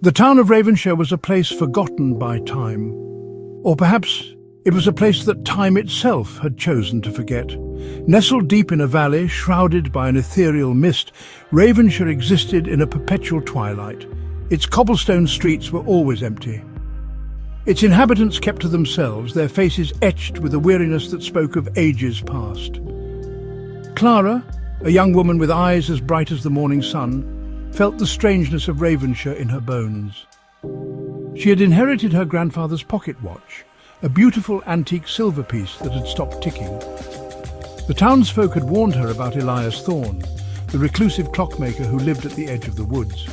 The town of Ravenshire was a place forgotten by time. Or perhaps it was a place that time itself had chosen to forget. Nestled deep in a valley, shrouded by an ethereal mist, Ravenshire existed in a perpetual twilight. Its cobblestone streets were always empty. Its inhabitants kept to themselves, their faces etched with a weariness that spoke of ages past. Clara, a young woman with eyes as bright as the morning sun, felt the strangeness of Ravenshire in her bones. She had inherited her grandfather's pocket watch, a beautiful antique silver piece that had stopped ticking. The townsfolk had warned her about Elias Thorne, the reclusive clockmaker who lived at the edge of the woods.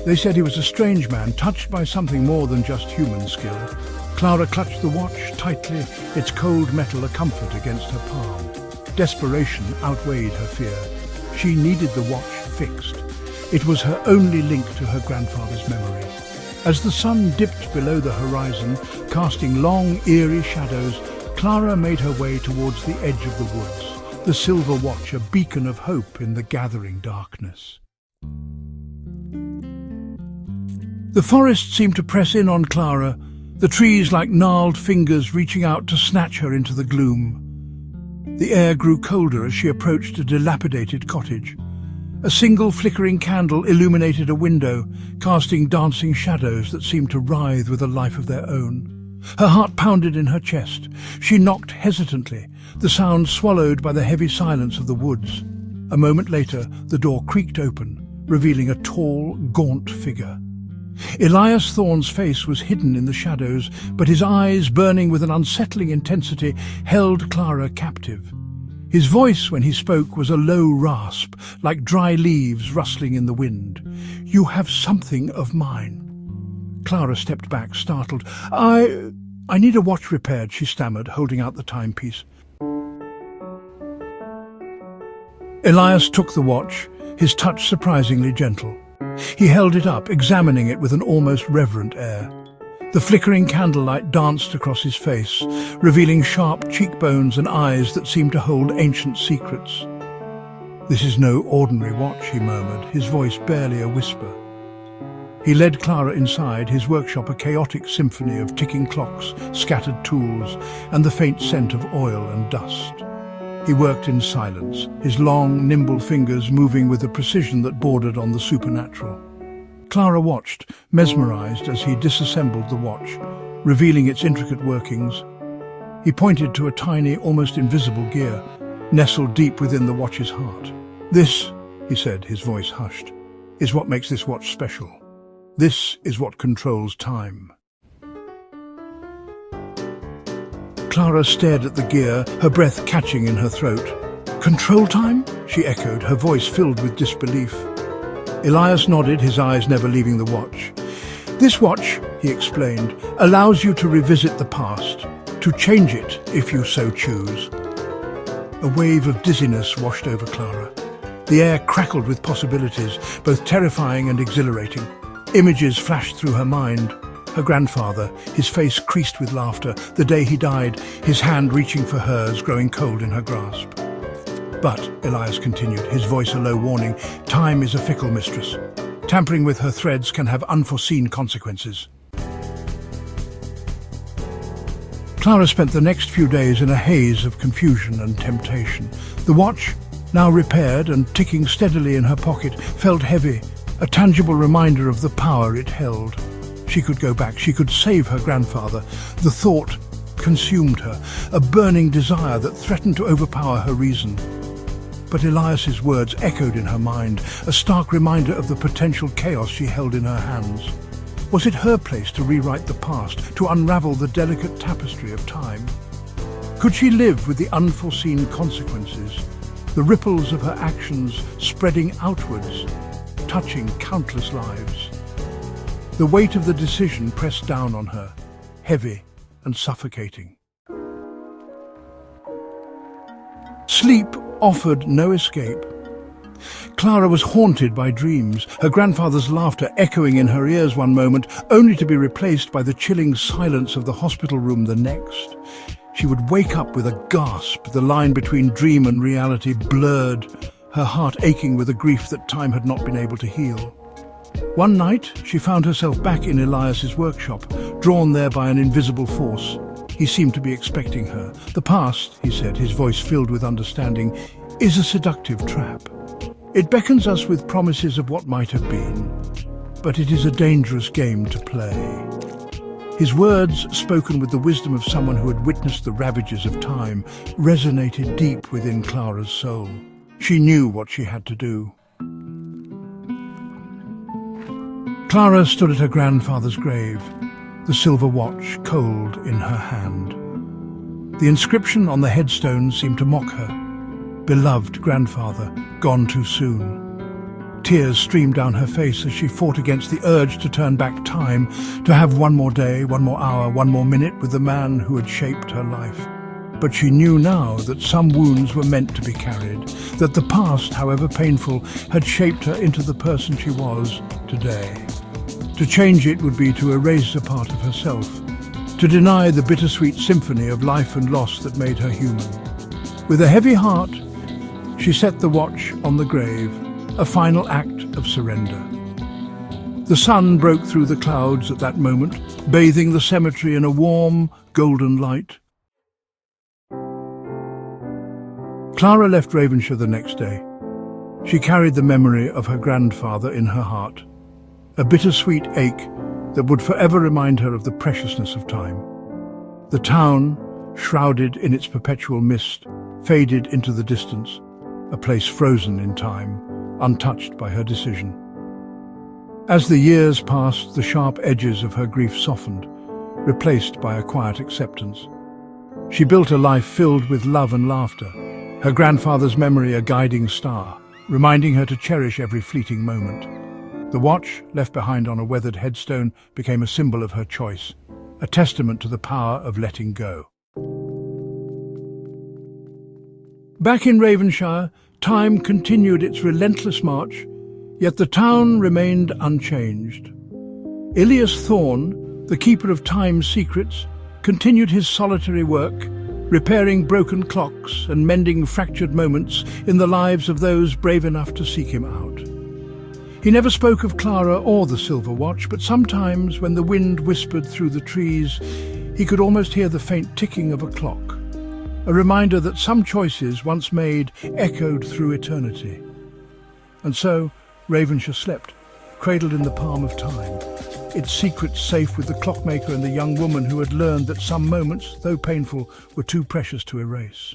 They said he was a strange man, touched by something more than just human skill. Clara clutched the watch tightly, its cold metal a comfort against her palm. Desperation outweighed her fear. She needed the watch fixed. It was her only link to her grandfather's memory. As the sun dipped below the horizon, casting long, eerie shadows, Clara made her way towards the edge of the woods, the silver watch a beacon of hope in the gathering darkness. The forest seemed to press in on Clara, the trees like gnarled fingers reaching out to snatch her into the gloom. The air grew colder as she approached a dilapidated cottage. A single flickering candle illuminated a window, casting dancing shadows that seemed to writhe with a life of their own. Her heart pounded in her chest. She knocked hesitantly, the sound swallowed by the heavy silence of the woods. A moment later, the door creaked open, revealing a tall, gaunt figure. Elias Thorne's face was hidden in the shadows, but his eyes, burning with an unsettling intensity, held Clara captive. His voice, when he spoke, was a low rasp, like dry leaves rustling in the wind. "You have something of mine." Clara stepped back, startled. I need a watch repaired," she stammered, holding out the timepiece. Elias took the watch, his touch surprisingly gentle. He held it up, examining it with an almost reverent air. The flickering candlelight danced across his face, revealing sharp cheekbones and eyes that seemed to hold ancient secrets. "This is no ordinary watch," he murmured, his voice barely a whisper. He led Clara inside, his workshop a chaotic symphony of ticking clocks, scattered tools, and the faint scent of oil and dust. He worked in silence, his long, nimble fingers moving with a precision that bordered on the supernatural. Clara watched, mesmerized, as he disassembled the watch, revealing its intricate workings. He pointed to a tiny, almost invisible gear, nestled deep within the watch's heart. "This," he said, his voice hushed, "is what makes this watch special. This is what controls time." Clara stared at the gear, her breath catching in her throat. "Control time?" she echoed, her voice filled with disbelief. Elias nodded, his eyes never leaving the watch. "This watch," he explained, "allows you to revisit the past, to change it if you so choose." A wave of dizziness washed over Clara. The air crackled with possibilities, both terrifying and exhilarating. Images flashed through her mind. Her grandfather, his face creased with laughter, the day he died, his hand reaching for hers, growing cold in her grasp. "But," Elias continued, his voice a low warning, "time is a fickle mistress. Tampering with her threads can have unforeseen consequences." Clara spent the next few days in a haze of confusion and temptation. The watch, now repaired and ticking steadily in her pocket, felt heavy, a tangible reminder of the power it held. She could go back, she could save her grandfather. The thought consumed her, a burning desire that threatened to overpower her reason. But Elias's words echoed in her mind, a stark reminder of the potential chaos she held in her hands. Was it her place to rewrite the past, to unravel the delicate tapestry of time? Could she live with the unforeseen consequences, the ripples of her actions spreading outwards, touching countless lives? The weight of the decision pressed down on her, heavy and suffocating. Sleep offered no escape. Clara was haunted by dreams, her grandfather's laughter echoing in her ears one moment, only to be replaced by the chilling silence of the hospital room the next. She would wake up with a gasp, the line between dream and reality blurred, her heart aching with a grief that time had not been able to heal. One night, she found herself back in Elias's workshop, drawn there by an invisible force. He seemed to be expecting her. The past, he said, his voice filled with understanding, is a seductive trap. It beckons us with promises of what might have been, but it is a dangerous game to play. His words, spoken with the wisdom of someone who had witnessed the ravages of time, resonated deep within Clara's soul. She knew what she had to do. Clara stood at her grandfather's grave, the silver watch cold in her hand. The inscription on the headstone seemed to mock her. Beloved grandfather, gone too soon. Tears streamed down her face as she fought against the urge to turn back time, to have one more day, one more hour, one more minute with the man who had shaped her life. But she knew now that some wounds were meant to be carried, that the past, however painful, had shaped her into the person she was today. To change it would be to erase a part of herself, to deny the bittersweet symphony of life and loss that made her human. With a heavy heart, she set the watch on the grave, a final act of surrender. The sun broke through the clouds at that moment, bathing the cemetery in a warm, golden light. Clara left Ravenshire the next day. She carried the memory of her grandfather in her heart, a bittersweet ache that would forever remind her of the preciousness of time. The town, shrouded in its perpetual mist, faded into the distance, a place frozen in time, untouched by her decision. As the years passed, the sharp edges of her grief softened, replaced by a quiet acceptance. She built a life filled with love and laughter, her grandfather's memory a guiding star, reminding her to cherish every fleeting moment. The watch, left behind on a weathered headstone, became a symbol of her choice, a testament to the power of letting go. Back in Ravenshire, time continued its relentless march, yet the town remained unchanged. Elias Thorne, the keeper of time's secrets, continued his solitary work, repairing broken clocks and mending fractured moments in the lives of those brave enough to seek him out. He never spoke of Clara or the silver watch, but sometimes, when the wind whispered through the trees, he could almost hear the faint ticking of a clock, a reminder that some choices once made echoed through eternity. And so, Ravenshire slept, cradled in the palm of time, its secrets safe with the clockmaker and the young woman who had learned that some moments, though painful, were too precious to erase.